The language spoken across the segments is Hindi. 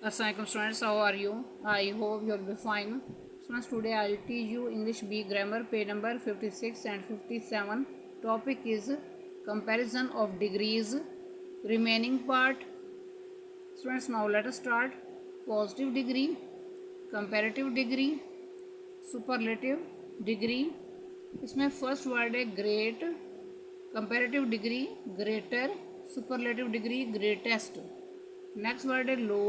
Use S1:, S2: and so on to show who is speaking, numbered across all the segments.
S1: Assalamualaikum students, how are you? I hope you'll be fine. Students, today I'll teach you English B grammar page number 56 and 57. Topic is comparison of degrees. Remaining part. Students, now let us start. Positive degree, comparative degree, superlative degree. इसमें फर्स्ट वर्ड है great, comparative degree greater, superlative degree greatest. Next word है low,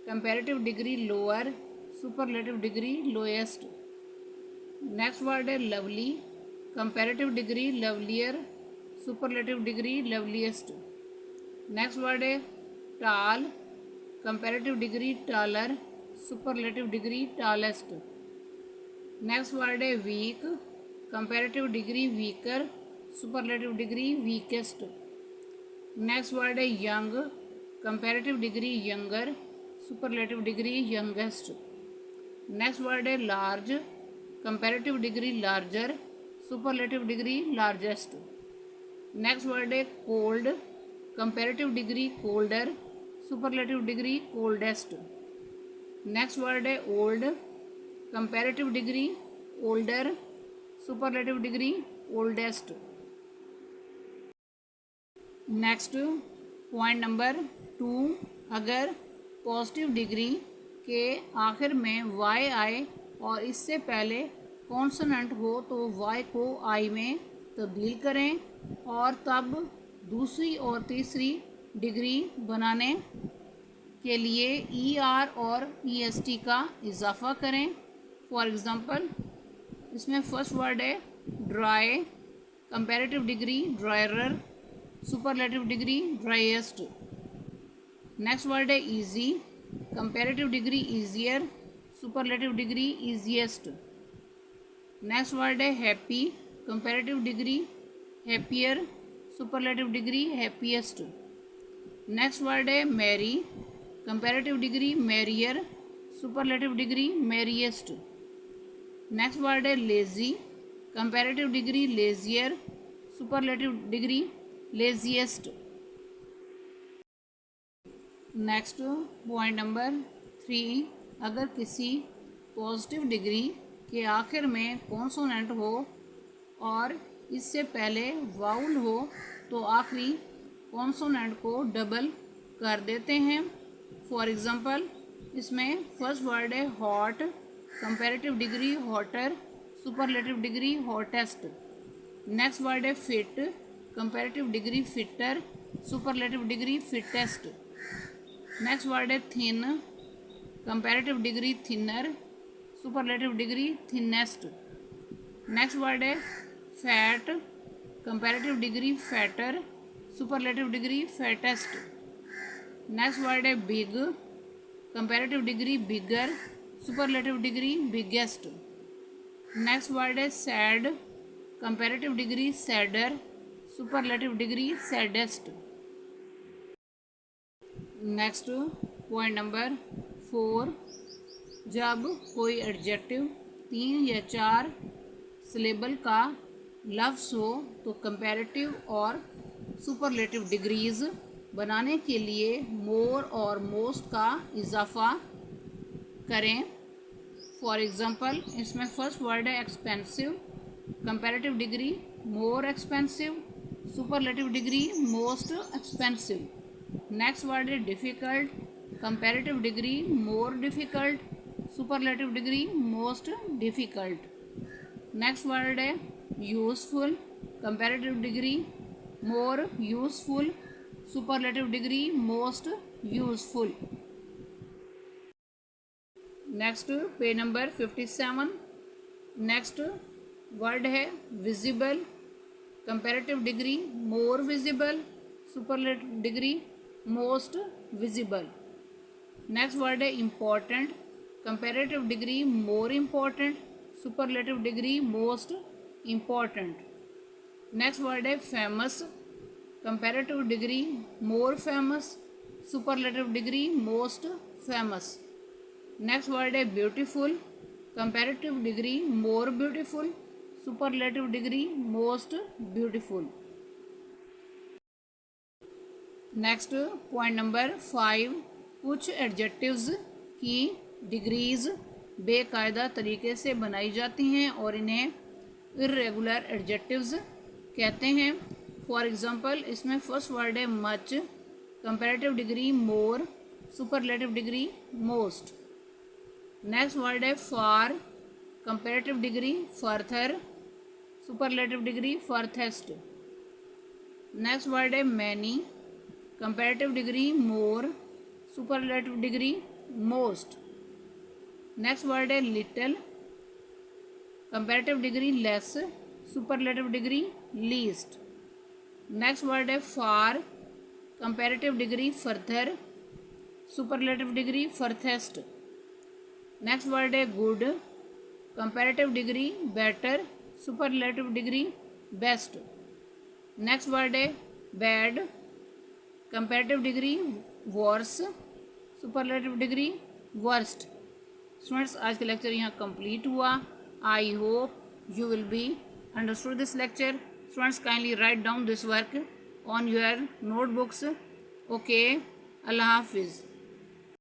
S1: comparative degree lower, superlative degree lowest. Next word है lovely, comparative degree lovelier, superlative degree loveliest. Next word है tall, comparative degree taller, superlative degree tallest. Next word है weak, comparative degree weaker, superlative degree weakest. Next word है young, comparative degree younger, superlative degree youngest. Next word है large, comparative degree larger, superlative degree largest. Next word है cold, comparative degree colder, superlative degree coldest. Next word है old, comparative degree older, superlative degree oldest. Next point number 2, अगर पॉजिटिव डिग्री के आखिर में वाई आए और इससे पहले कॉन्सोनेंट हो तो वाई को आई में तब्दील करें और तब दूसरी और तीसरी डिग्री बनाने के लिए ई आर और ई एस टी का इजाफा करें. फॉर एग्ज़ाम्पल इसमें फर्स्ट वर्ड है dry, comparative degree drier, superlative degree driest. Next word है easy, comparative degree easier, superlative degree easiest. Next word है happy, comparative degree happier, superlative degree happiest. Next word है merry, comparative degree merrier, superlative degree merriest. Next word है lazy, comparative degree lazier, superlative degree laziest. Next point number 3, अगर किसी पॉजिटिव डिग्री के आखिर में कॉन्सोनेंट हो और इससे पहले वाउल हो तो आखिरी कॉन्सोनेंट को डबल कर देते हैं. फॉर एग्ज़ाम्पल इसमें फर्स्ट वर्ड है hot, comparative degree hotter, superlative degree hottest. Next word है fit, comparative degree fitter, superlative degree fittest. Next word है thin, comparative degree thinner, superlative degree thinnest. Next word है fat, comparative degree fatter, superlative degree fattest. Next word है big, comparative degree bigger, superlative degree biggest. Next word है sad, comparative degree sadder, superlative degree saddest. Next point number 4, जब कोई एडजेक्टिव 3 या 4 सिलेबल का लफ्ज़ हो तो कंपैरेटिव और सुपरलेटिव डिग्रीज़ बनाने के लिए मोर और मोस्ट का इजाफा करें. फॉर एग्ज़ाम्पल इसमें फर्स्ट वर्ड है expensive, comparative degree more expensive, superlative degree most expensive. Next word है difficult, comparative degree more difficult, superlative degree most difficult. Next word है useful, comparative degree more useful, superlative degree most useful. Next page number 57. Next word है visible, comparative degree more visible, superlative degree most visible. Next word है important, comparative degree more important, superlative degree most important. Next word है famous, comparative degree more famous, superlative degree most famous. Next word है beautiful, comparative degree more beautiful, superlative degree most beautiful. Next point number 5, कुछ एडजेक्टिव्स की डिग्रीज बेकायदा तरीके से बनाई जाती हैं और इन्हें इर्रेगुलर एडजेक्टिव्स कहते हैं। फॉर एग्जांपल इसमें फर्स्ट वर्ड है much, comparative degree more, superlative degree most. Next word है far, comparative degree further, superlative degree furthest. Next word है many, comparative degree more, superlative degree most. Next word है little, comparative degree less, superlative degree least. Next word है far, comparative degree further, superlative degree furthest. Next word है good, comparative degree better, superlative degree best. Next word है bad, comparative degree worse, superlative degree worst. Students आज का लेक्चर यहाँ कंप्लीट हुआ। I hope you will be understood this lecture. Students, kindly write down this work on your notebooks. Okay, Allah Hafiz.